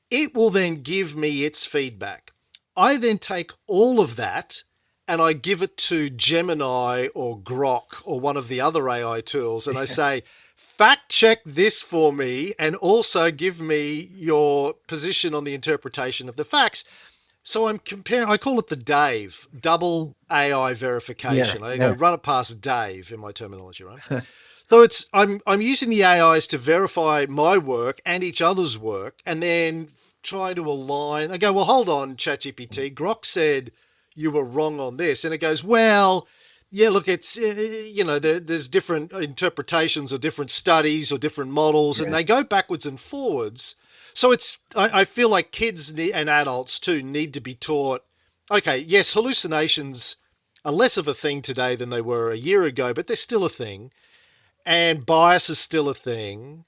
It will then give me its feedback. I then take all of that and I give it to Gemini or Grok or one of the other AI tools and I say, fact check this for me and also give me your position on the interpretation of the facts. So I'm comparing, I call it the Dave, double AI Yeah, verification. I go yeah, run it past Dave in my terminology, right? So I'm using the AIs to verify my work and each other's work, and then try to align. I go, well, hold on, ChatGPT. Grok said you were wrong on this, and it goes, well, yeah, look, it's there's different interpretations or different studies or different models, and yeah, they go backwards and forwards. So I feel like kids and adults too need to be taught. Okay, yes, hallucinations are less of a thing today than they were a year ago, but they're still a thing and bias is still a thing.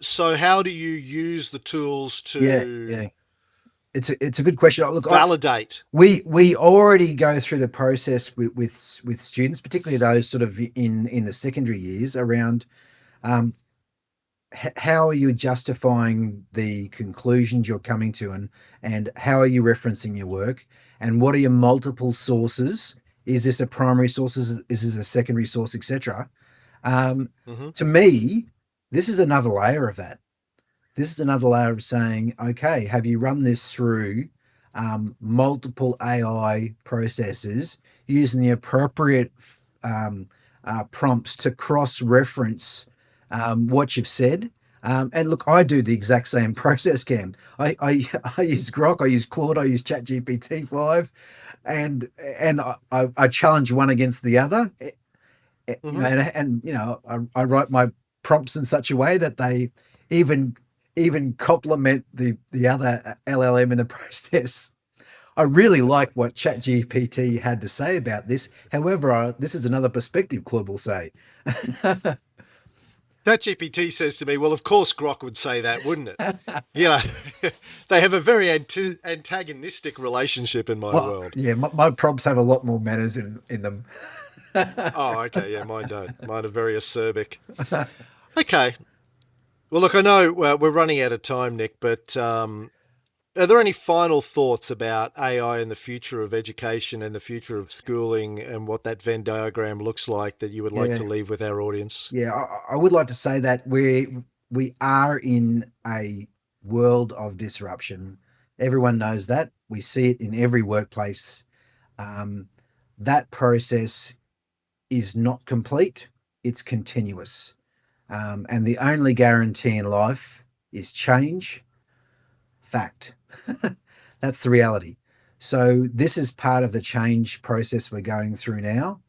So how do you use the tools yeah, to yeah. It's a good question. Look, validate? we already go through the process with students, particularly those sort of in the secondary years around um, how are you justifying the conclusions you're coming to, and how are you referencing your work, and what are your multiple sources? Is this a primary source? Is this a secondary source, etc.? Um, Hmm. to me, this is another layer of that. This is another layer of saying, okay, have you run this through multiple AI processes using the appropriate um, prompts to cross-reference what you've said? And look, I do the exact same process, Cam. I use Grok, I use Claude, I use ChatGPT 5, and I challenge one against the other. Hmm. I write my prompts in such a way that they even even complement the other LLM in the process. I really like what ChatGPT had to say about this. However, this is another perspective, Claude will say. ChatGPT says to me, well, of course Grok would say that, wouldn't it? You know, they have a very antagonistic relationship in my Well, world. yeah, my prompts have a lot more manners in them. Oh, okay. Yeah, mine don't. Mine are very acerbic. Okay. Well, look, I know we're running out of time, Nick, but are there any final thoughts about AI and the future of education and the future of schooling and what that Venn diagram looks like that you would like to Yeah, leave with our audience? yeah. I would like to say that we are in a world of disruption. Everyone knows that. We see it in every workplace. Um, that process is not complete. It's continuous. And the only guarantee in life is change. Fact. That's the reality. So this is part of the change process we're going through now.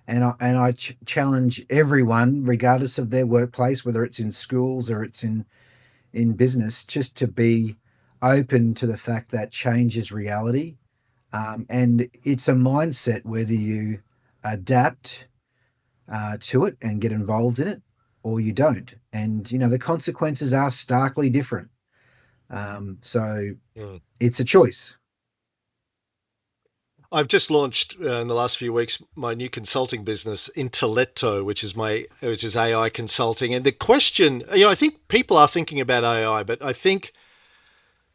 And I challenge everyone, regardless of their workplace, whether it's in schools or it's in business, just to be open to the fact that change is reality. And it's a mindset whether you adapt to it and get involved in it or you don't. And, the consequences are starkly different. So Mm. it's a choice. I've just launched in the last few weeks my new consulting business, Intelletto, which is AI consulting. And the question, I think people are thinking about AI, but I think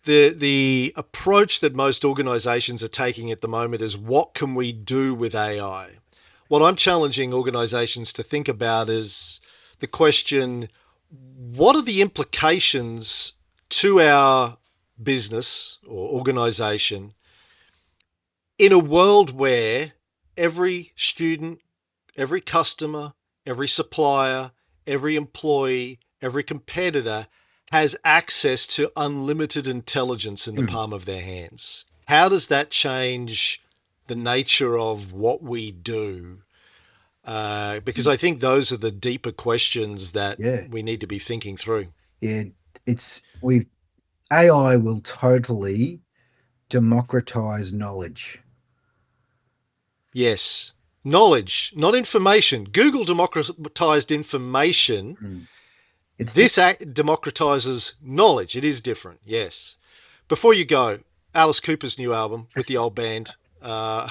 the approach that most organizations are taking at the moment is what can we do with AI? What I'm challenging organizations to think about is the question, what are the implications to our business or organization in a world where every student, every customer, every supplier, every employee, every competitor has access to unlimited intelligence in the Mm, palm of their hands? How does that change the nature of what we do? Because mm. I think those are the deeper questions that Yeah, we need to be thinking through. yeah. It's we AI will totally democratize knowledge. Yes. Knowledge, not information. Google democratized information. Mm. It's This act democratizes knowledge. It is different, yes. Before you go, Alice Cooper's new album with the old band. Uh,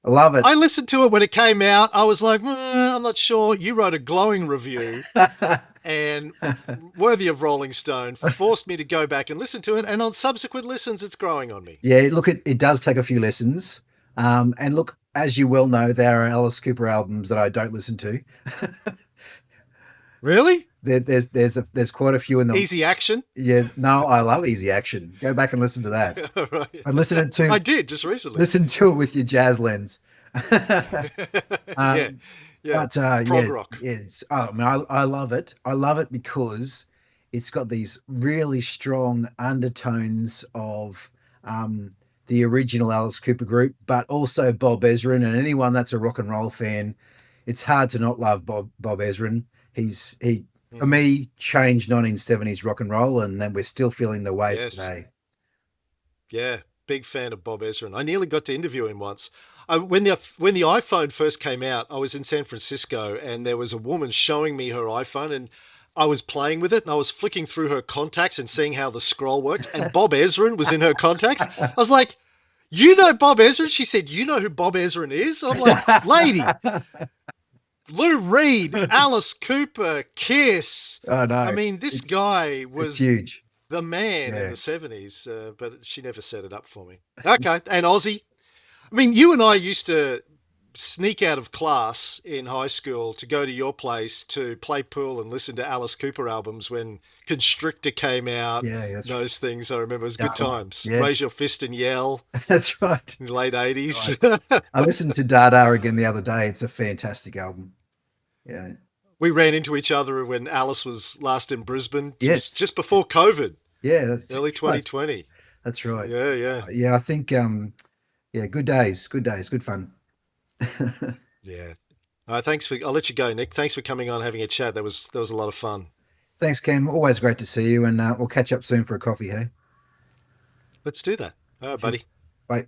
I love it. I listened to it when it came out. I was like, I'm not sure. You wrote a glowing review and worthy of Rolling Stone, forced me to go back and listen to it. And on subsequent listens, it's growing on me. Yeah, look, it does take a few lessons. And look, as you well know, there are Alice Cooper albums that I don't listen to. Really? There's quite a few in them. Easy Action? Yeah, no, I love Easy Action. Go back and listen to that. Right. And I did just recently. listen to it with your jazz lens. Yeah. um, Yeah. but Prog yeah, rock. I mean, I love it. I love it because it's got these really strong undertones of um, the original Alice Cooper group, but also Bob Ezrin. And anyone that's a rock and roll fan, it's hard to not love Bob Ezrin. He for Hmm. me changed 1970s rock and roll, and then we're still feeling the waves Yes. today. Yeah, big fan of Bob Ezrin. I nearly got to interview him once. When the iPhone first came out, I was in San Francisco and there was a woman showing me her iPhone and I was playing with it and I was flicking through her contacts and seeing how the scroll worked and Bob Ezrin was in her contacts. I was like, "You know Bob Ezrin?" She said, "You know who Bob Ezrin is?" I'm like, "Lady, Lou Reed, Alice Cooper, Kiss." Oh I no, mean, this it's guy it's was huge. the man in Yeah. the 70s, but she never set it up for me. Okay. And Aussie. I mean, you and I used to sneak out of class in high school to go to your place to play pool and listen to Alice Cooper albums when Constrictor came out. Yeah, that's right. Those things I remember. It was good No, times. yeah, Raise Your Fist and Yell that's right. in the late 80s. Right. I listened to Dada again the other day. It's a fantastic album. Yeah. We ran into each other when Alice was last in Brisbane, just, Yes. just before COVID, Yeah, early that's right. 2020. That's right. Yeah, yeah. Yeah, I think yeah, good days, good fun. Yeah. All right, I'll let you go, Nick. Thanks for coming on, having a chat. That was a lot of fun. Thanks, Cam. Always great to see you, and we'll catch up soon for a coffee, hey? Let's do that. All right, Cheers. buddy. Bye.